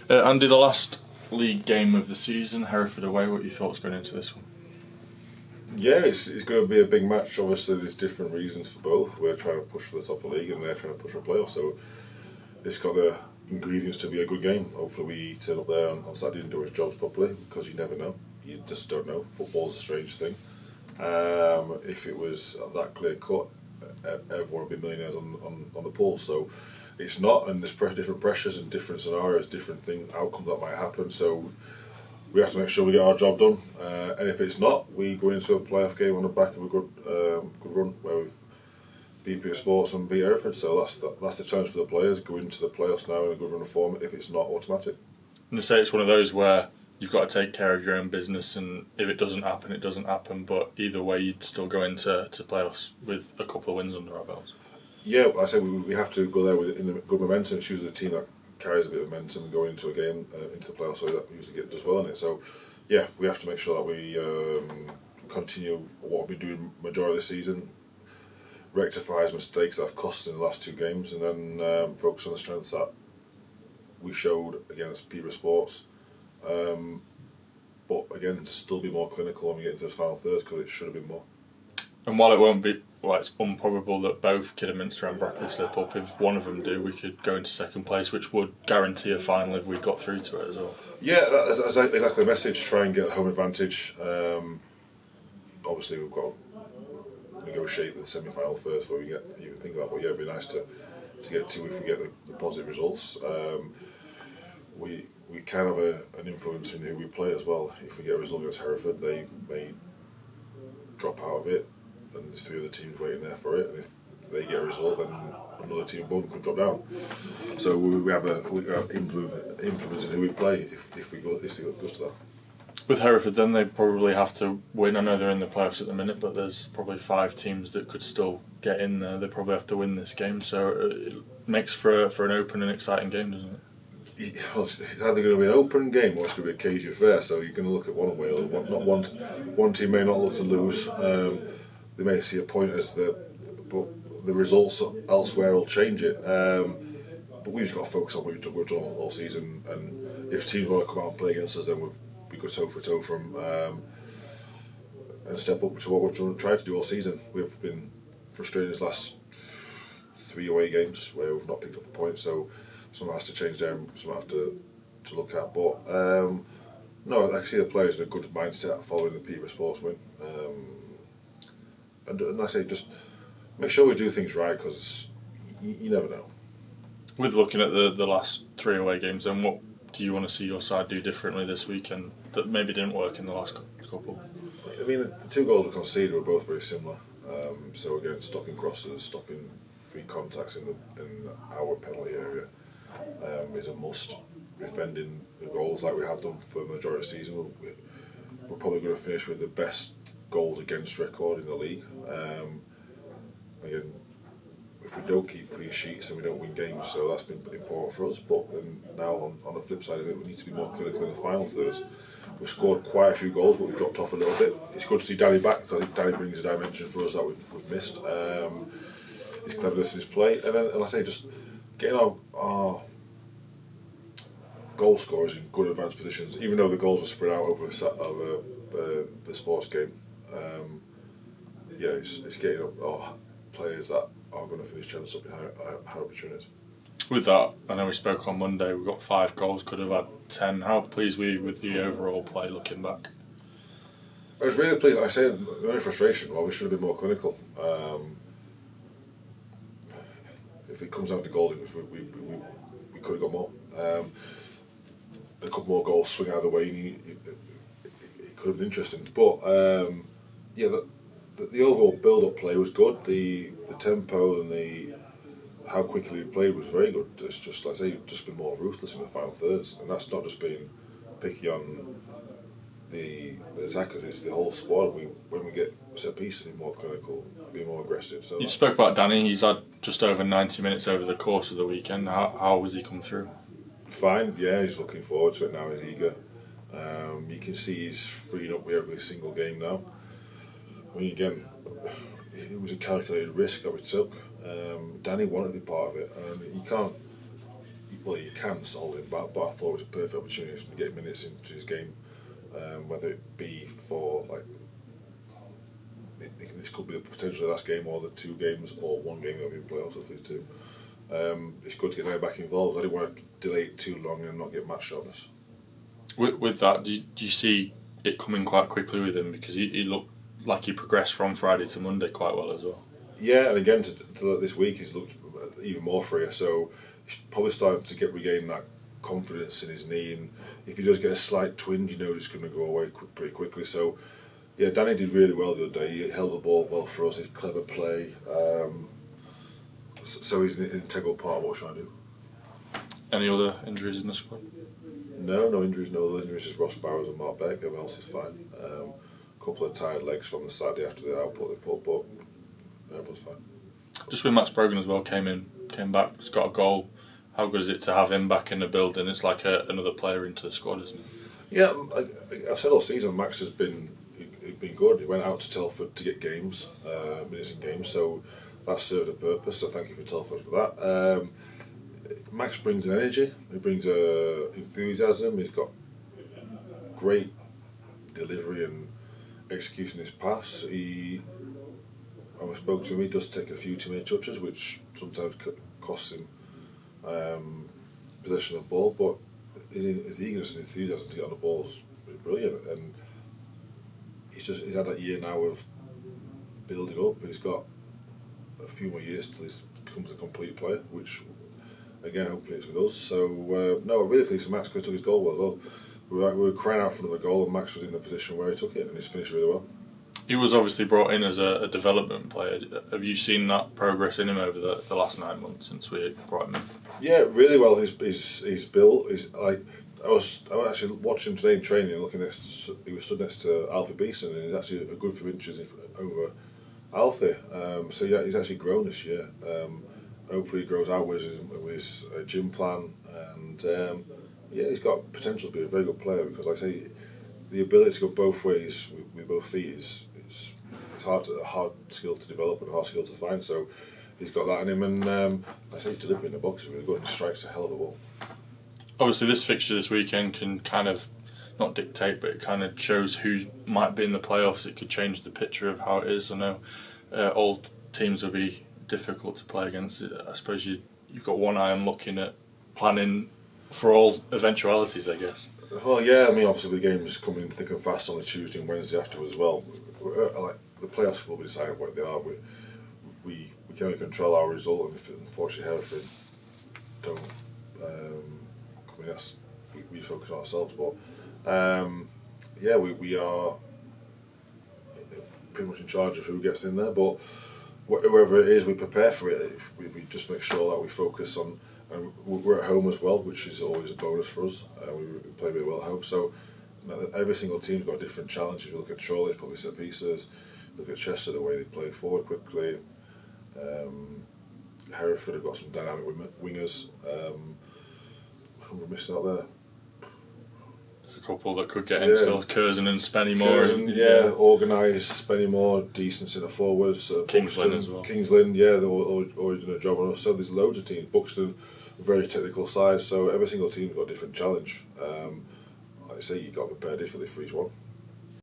Andy, the last league game of the season, Hereford away, what are your thoughts going into this one? Yeah, it's going to be a big match. Obviously, there's different reasons for both. We're trying to push for the top of the league and they're trying to push for playoffs. So it's got the ingredients to be a good game. Hopefully we turn up there on Saturday and do his jobs properly, because you never know. You just don't know. Football's a strange thing. If it was that clear cut, everyone would be millionaires on the pool. So it's not, and there's different pressures and different scenarios, different outcomes that might happen. So we have to make sure we get our job done, and if it's not, we go into a playoff game on the back of a good run where we've beat Peter Sports and beat Hereford. So that's the challenge for the players. Go into the playoffs now in a good run of form. If it's not automatic, And to say it's one of those where you've got to take care of your own business, and if it doesn't happen, it doesn't happen. But either way, you'd still go into playoffs with a couple of wins under our belts. Yeah, I say we have to go there with good momentum. Choose a team that carries a bit of momentum and go into a game, into the playoffs, so that usually does well in it. So, yeah, we have to make sure that we continue what we've been doing majority of the season, rectify his mistakes that have cost us in the last two games, and then focus on the strengths that we showed against Peter Sports. But again, still be more clinical when we get into the final thirds, because it should have been more. And while it won't be, it's improbable that both Kidderminster and Brackley slip up. If one of them do, we could go into second place, which would guarantee a final if we got through to it as well. Yeah, that's exactly the message. Try and get home advantage. Obviously, we've got to negotiate the semi-final first before we even think of that. But yeah, it'd be nice to get to if we get the positive results. We can have an influence in who we play as well. If we get a result against Hereford, they may drop out of it, and there's three other teams waiting there for it. And if they get a result, then another team above could drop down. So we have influence in who we play if it goes to that. With Hereford, then they probably have to win. I know they're in the playoffs at the minute, but there's probably 5 teams that could still get in there. They probably have to win this game, so it makes for an open and exciting game, doesn't it? It's either going to be an open game or it's going to be a cagey affair. So you're going to look at one way or not. One team may not look to lose. They may see a point but the results elsewhere will change it. But we've just got to focus on what we've done all season. And if teams want to come out and play against us, then we go toe for toe from and step up to what we've tried to do all season. We've been frustrated in the last 3 away games where we've not picked up a point. So some has to change there, some have to look at. But no, I see the players in a good mindset following the Peter Sports win. And I say just make sure we do things right, because you never know. With looking at the last 3 away games, then what do you want to see your side do differently this weekend that maybe didn't work in the last couple? I mean, the 2 goals we conceded were both very similar. So again, stopping crosses, stopping free contacts in our penalty area is a must. Defending the goals like we have done for the majority of the season, we're probably going to finish with the best goals against record in the league. Again, if we don't keep clean sheets, then we don't win games, so that's been important for us. But now on the flip side of it, we need to be more clinical in the final thirds. We've scored quite a few goals, but we've dropped off a little bit. It's good to see Danny back, because I think Danny brings a dimension for us that we've missed. His cleverness in his play, and I say just getting our goal scorers in good advanced positions, even though the goals were spread out over the sports game. It's getting up our players that are going to finish chances up in high opportunities. With that, I know we spoke on Monday, we got 5 goals, could have had 10. How pleased were you with the overall play looking back? I was really pleased. I say the only frustration, we should have been more clinical. If it comes down to goals, we could have got more. A couple more goals swing either way, it could have been interesting. But the overall build-up play was good. The tempo and how quickly we played was very good. It's just like I say, you've just been more ruthless in the final thirds, and that's not just being picky on the attackers. It's the whole squad. When we get set pieces, be more clinical, be more aggressive. So you spoke about Danny. He's had just over 90 minutes over the course of the weekend. How has he come through? Fine, yeah, he's looking forward to it now, he's eager. You can see he's freed up with every single game now. I mean, again, it was a calculated risk that we took. Danny wanted to be part of it, and you can't. well, you can hold him back, but I thought it was a perfect opportunity to get minutes into his game, whether it be for this could be potentially the last game or the 2 games or 1 game of in playoffs if it's 2. It's good to get them back involved. I didn't want to delay it too long and not get match sharpness. With that, do you see it coming quite quickly with him, because he looked like he progressed from Friday to Monday quite well as well? Yeah, and again to this week he's looked even more freer, so he's probably starting to regain that confidence in his knee, and if he does get a slight twinge, you know it's going to go away pretty quickly. So yeah, Danny did really well the other day. He held the ball well for us. He's clever play. So he's an integral part of what we're trying to do. Any other injuries in the squad? No injuries. No other injuries. Just Ross Bowers and Mark Beck. Everyone else is fine. A couple of tired legs from the Saturday after the output they put, but everyone's fine. Just with Max Brhon as well, came back, he's got a goal. How good is it to have him back in the building? It's like another player into the squad, isn't it? Yeah, I've said all season Max has been good. He went out to Telford to get games, minutes in games, so that served a purpose. So thank you for Telford for that. Max brings an energy. He brings enthusiasm. He's got great delivery and executing his pass. I spoke to him. He does take a few too many touches, which sometimes costs him possession of the ball. But his eagerness and enthusiasm to get on the ball is brilliant, and he's had that year now of building up. He's got a few more years till he becomes a complete player, which again hopefully it's with us. So no, I'm really pleased with Max because he took his goal well. We were crying out for the goal, and Max was in the position where he took it, and he's finished really well. He was obviously brought in as a development player. Have you seen that progress in him over the last 9 months since we brought him in? Yeah, really well. He's built. He's like I was actually watching him today in training, he was stood next to Alfie Beeson, and he's actually a good few inches over Alfie. So yeah, he's actually grown this year. Hopefully he grows out with his gym plan, and yeah, he's got potential to be a very good player, because like I say, the ability to go both ways with both feet is a hard skill to develop and a hard skill to find. So he's got that in him, and I say delivering the box is really good, and he strikes a hell of a ball. Obviously, this fixture this weekend can kind of not dictate, but it kind of shows who might be in the playoffs. It could change the picture of how it is. I know all teams will be difficult to play against. I suppose you've got one eye on looking at planning for all eventualities, I guess. Well, yeah, I mean, obviously the games come in thick and fast on the Tuesday and Wednesday afterwards as well. Like the playoffs will be decided what they are. We can only control our result, and if unfortunately Hereford don't come in, we focus on ourselves. But yeah, we are pretty much in charge of who gets in there. But whoever it is, we prepare for it. We just make sure that we focus on. And we're at home as well, which is always a bonus for us. We play really well at home, so every single team's got a different challenge. If you look at Chorley, probably set pieces. Look at Chester, the way they play forward quickly. Hereford have got some dynamic wingers. Who we're missing out there? There's a couple that could get in still. Curzon and Spennymoor. Organised, Spennymoor, decent centre forwards. Kingsland as well. Kingsland, yeah, they're already doing a job on us. So there's loads of teams. Buxton, very technical side. So every single team's got a different challenge. Like I say, you've got to prepare differently for each one.